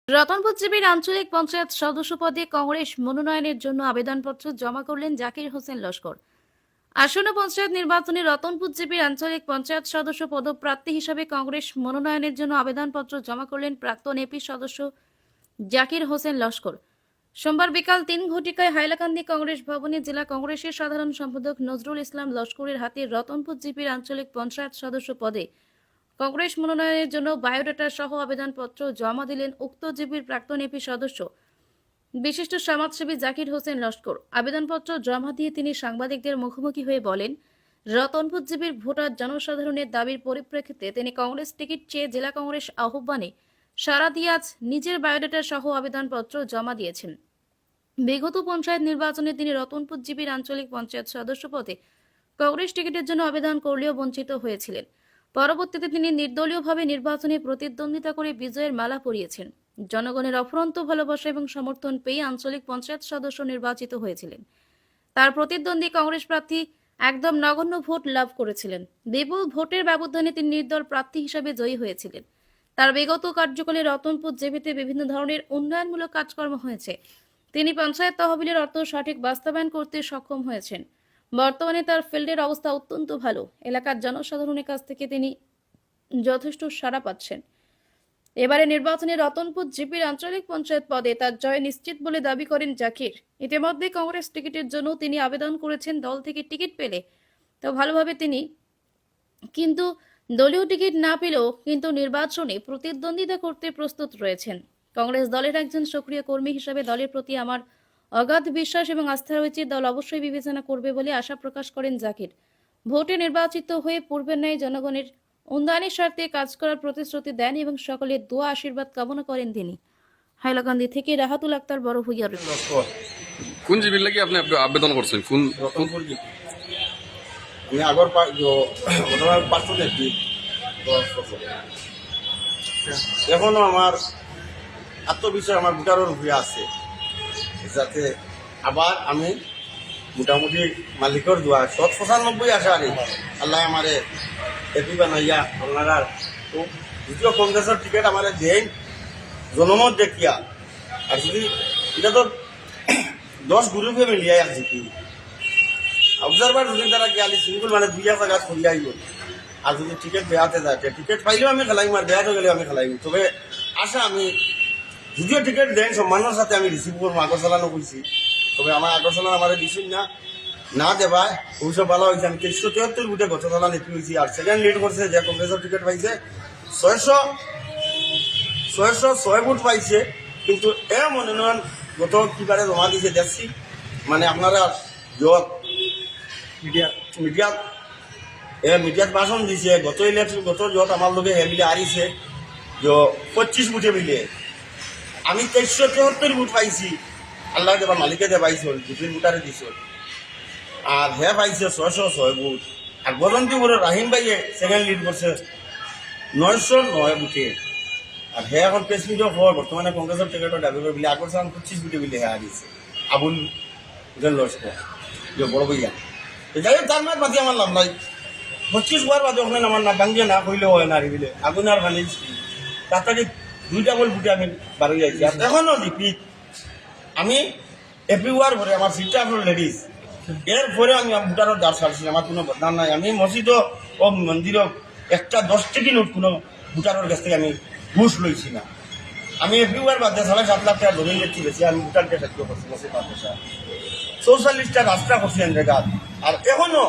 রতনপুর জিবির আঞ্চলিক পঞ্চায়েত সদস্য পদে কংগ্রেস মনোনয়নের জন্য আবেদনপত্র জমা করলেন জাকির হোসেন লস্কর। আসন্ন পঞ্চায়েত নির্বাচনে রতনপুর জিবির আঞ্চলিক পঞ্চায়েত সদস্য পদপ্রার্থী হিসাবে কংগ্রেস মনোনয়নের জন্য আবেদনপত্র জমা করলেন প্রাক্তন এপি সদস্য জাকির হোসেন লস্কর। সোমবার বিকাল 3 ঘটিকায় হাইলাকান্দি কংগ্রেস ভবনে জেলা কংগ্রেসের সাধারণ সম্পাদক নজরুল ইসলাম লস্করের হাতে রতনপুর জিবির আঞ্চলিক পঞ্চায়েত সদস্য পদে কংগ্রেস মনোনয়নের জন্য বায়োডাটা সহ আবেদনপত্র জমা দিলেন উক্ত জিবির প্রাক্তন এপি সদস্য বিশিষ্ট সমাজসেবী জাকির হোসেন লস্কর। আবেদনপত্র জমা দিয়ে তিনি সাংবাদিকদের মুখোমুখি হয়ে বলেন, রতনপুর জিবির ভোটার জনসাধারণের দাবির পরিপ্রেক্ষিতে তিনি কংগ্রেস টিকিট চেয়ে জেলা কংগ্রেস আহ্বানে সাড়া দিয়ে আজ নিজের বায়োডাটা সহ আবেদনপত্র জমা দিয়েছেন। বিগত পঞ্চায়েত নির্বাচনে তিনি রতনপুর জিবির আঞ্চলিক পঞ্চায়েত সদস্য পদে কংগ্রেস টিকিটের জন্য আবেদন করলেও বঞ্চিত হয়েছিলেন। পরবর্তীতে তিনি নির্দলীয়ভাবে নির্বাচনে প্রতিদ্বন্দ্বিতা করে বিজয়ের মালা পরিয়েছেন। জনগণের অফুরন্ত ভালোবাসা এবং সমর্থন পেয়ে আঞ্চলিক পঞ্চায়েত সদস্য নির্বাচিত হয়েছিলেন। তার প্রতিদ্বন্দ্বী কংগ্রেস প্রার্থী একদম নগণ্য ভোট লাভ করেছিলেন। বিপুল ভোটের ব্যবধানে তিনি নির্দল প্রার্থী হিসেবে জয়ী হয়েছিলেন। তার বিগত কার্যকালে রতনপুর জেবিতে বিভিন্ন ধরনের উন্নয়নমূলক কাজকর্ম হয়েছে। তিনি পঞ্চায়েত তহবিলের অর্থ সঠিক বাস্তবায়ন করতে সক্ষম হয়েছেন। বর্তমানে তার ফিল্ডের অবস্থা অত্যন্ত ভালো। এলাকার জনসাধারণের কাছ থেকে তিনি যথেষ্ট সাড়া পাচ্ছেন। এবারে নির্বাচনে রতনপুর জিপির আঞ্চলিক পঞ্চায়েত পদে তার জয় নিশ্চিত বলে দাবি করেন জাকির। ইতিমধ্যে কংগ্রেস টিকিটের জন্য তিনি আবেদন করেছেন। দল থেকে টিকিট পেলে তো ভালোভাবে তিনি কিন্তু দলীয় টিকিট না পেলেও কিন্তু নির্বাচনে প্রতিদ্বন্দ্বিতা করতে প্রস্তুত রয়েছেন। কংগ্রেস দলের একজন সক্রিয় কর্মী হিসেবে দলের প্রতি আমার অগাধ বিশ্বাস এবং আস্থা রয়েছে। দল অবশ্যই বিবেচনা করবে বলে আশা প্রকাশ করেন জাকির। ভোটে নির্বাচিত হয়ে পূর্বের ন্যায় জনগণের উন্নয়নের স্বার্থে কাজ করার প্রতিশ্রুতি দেন এবং সকলের দোয়া আশীর্বাদ কামনা করেন তিনি। হাইলাকান্দি থেকে রাহাতুল আক্তার, বড় ভূঁইয়ার। কোন জিবির লাগি আপনি আবেদন করছেন? কোন রতনপুর জিপি আমি আগর ঘটনার পার্শ্ব দেখি 10 বছর। এখনো আমার আত্মবিশ্বাস আমার ভোটারের উপরে আছে, যাতে আবার আমি মোটামুটি মালিকের দোয়া 95 আসা আর আল্লাহ আমারে এপি বানাইয়া আপনারা তো দ্বিতীয় কংগ্রেসের টিকিট আমারে দেন জনমত দেখিয়া। আর যদি এটা তো 10 গ্রুপে মিলিয়াই আছে কি অবজারভার যদি তারা গিয়ে সিঙ্গুল মানে 2 জায়গা খুলিয়া আইব। আর যদি টিকিট বেয়াতে যায় টিকিট পাইলেও আমি খেলাইম, আর বেয়াতে গেলেও আমি খেলাইম। তবে আশা আমি যদিও টিকিট দেন সম্মানের সাথে আমি রিসিভ করবো। আগর চালানো করছি, তবে আমার আগর চালানো আমার দিচ্ছি না দেবায় ওইসব ভালো হয়েছে। আমি 373 বুটে গত চালান এপি হয়েছি। আর সেকেন্ড লিড করছে যে কংগ্রেসের টিকিট পাইছে 606 বুট পাইছে। কিন্তু এ মনোনয়ন গত কিবারে জমা দিছে দেখছি, মানে আপনারা যত মিডিয়াত ভাষণ দিছে গত ইলেকশন গত যত আমার লোকে হে মিলে হারিছে 25 বুটে মিলে আমি 373 বুট পাইছি। আল্লাহ দেবা মালিকে দে পাইছিল, দুটির বুটারে দিছিল। আর হে পাইছে 606 বুট। আর বদন্তিপুরে রাহিম ভাইয়ে সেকেন্ড লিড করছে 909 বুটে। আর হে এখন প্রেসিডেন্ট হওয়ার বর্তমানে কংগ্রেসের টিকিটের দাবি করে বিলে আগর 25 বুটে বিলে হে হারিয়েছে আবুল লস্কর বড় ভাইয়া। যাই হোক তার মাঝ বাদি আমার নাম নাই 25 বার বাদে ওখানে আমার নাম ভাঙিয়ে না কইলেও হয় না বিলে আগুন আর ভাঙিয়েছি। তাড়াতাড়ি 2টা বল বুটে আমি বাড়ি যাইছি। আর এখনো রিপিট আমি এভরিওয়ার ভরে আমার সিটটা আপনার লেডিস। এরপরে আমি ভোটারের দ্বার ছাড়ছি, আমার কোনো বদনাম নাই। আমি মসজিদও ও মন্দিরও একটা 10 টিকি নোট কোনো ভোটারের কাছ থেকে আমি ঘুষ লইছি না। আমি এভরিওয়ার বাদে 7.5 লাখ টাকা জমি দেখছি বেশি। আমি ভোটারকে সাহায্য করছি মসজিদ মাদ্রাসা 44টা রাস্তা করছি এন জায়গা। আর এখনো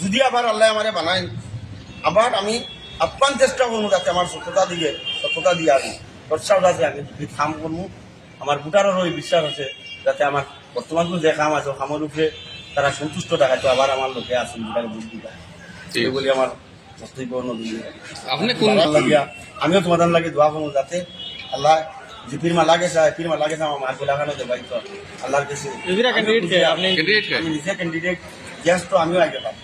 যদি আবার আল্লাহ আমারে বানাই আবার আমি আপ্রাণ চেষ্টা করবো যাতে আমার সততা দিয়ে আমি প্রত্যাশা আছে আমি যদি কাম করবো। আমার ভোটারেরও ওই বিশ্বাস আছে যাতে আমার বর্তমান যে কাম আছে কামের উপরে তারা সন্তুষ্ট দেখায়। তো আবার আমার লোকে আসেন ভোটারে ভোট দিবা বলে আমার বক্তব্য আপনি কোন লাগিয়া আমিও তোমাদের লাগে দোয়া করবো যাতে আল্লাহ যে ফিরমা লাগে চায় ফিরমা লাগে আমার মার গোলাখানো দেবাই তো আল্লাহর কাছে আমি নিজে ক্যান্ডিডেট গ্যাস তো আমিও আগে পাবো।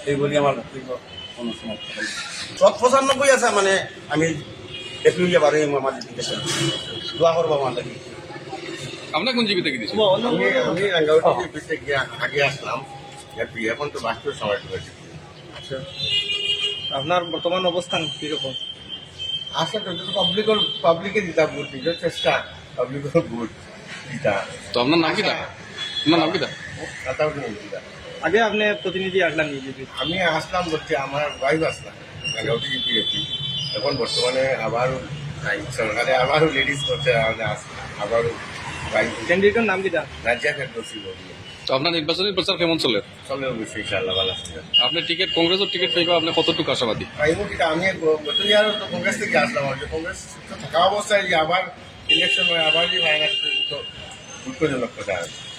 এই বলি আমার বক্তব্য কোনো সমাপ্ত হল। 95 আছে মানে আমি এপ্রিল বারে আমার জিজ্ঞাসা দোয়া করবো আমার লাগে। আপনার কোন জিবি থেকে দিচ্ছেন? আমি রাঙ্গাউটি গিয়ে আগে আসলাম, এখন তো বাস্তব সময় হয়েছে। আচ্ছা, আপনার বর্তমান অবস্থান কিরকম? আশা তো পাবলিকে দিতা ভোট নিজের চেষ্টা পাবলিকের ভোট দিতা তো আপনার নাম কি দা আপনার নাম কি দা তাতাও নিয়ে দিতা আগে আপনি প্রতিনিধি আসলাম বিজেপি আমি আসলাম বলতে আমার ওয়াইফ আসলাম গাঁওটি জিপি এখন বর্তমানে আবারও নাই সরকারে আবারও লেডিস করছে আবারও ওয়াইফ ক্যান্ডিডেটের নাম কি দা রাজ্যা ফেরদৌসি তো আপনার নির্বাচনী প্রচার কেমন চলে চলে অবশ্যই ইনশাআল্লাহ ভালো আছে আপনি টিকিট কংগ্রেসের টিকিট পাইবা আপনি কতটুকু আশাবাদী প্রাইমুটিটা আমি গত ইয়ার তো কংগ্রেস থেকে আসলাম আর যে কংগ্রেস তো থাকা অবস্থায় যে আবার ইলেকশন হয় আবার যে ফাইনাল তো দুঃখজনক কথা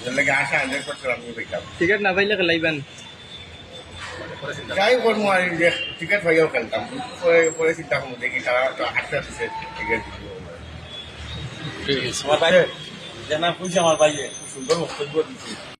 এর লাগে আশা 100% আমি পেতাম টিকিট না পাইলে খেলাইবেন যাই করবো আর যে টিকিট পাইয়াও খেলতাম পরে চিন্তা করবো দেখি তারা তো আটটা দিচ্ছে টিকিট দিব ঠিক আছে আমার ভাই জানা কইছে আমার ভাইয়ে খুব সুন্দর বক্তব্য দিচ্ছে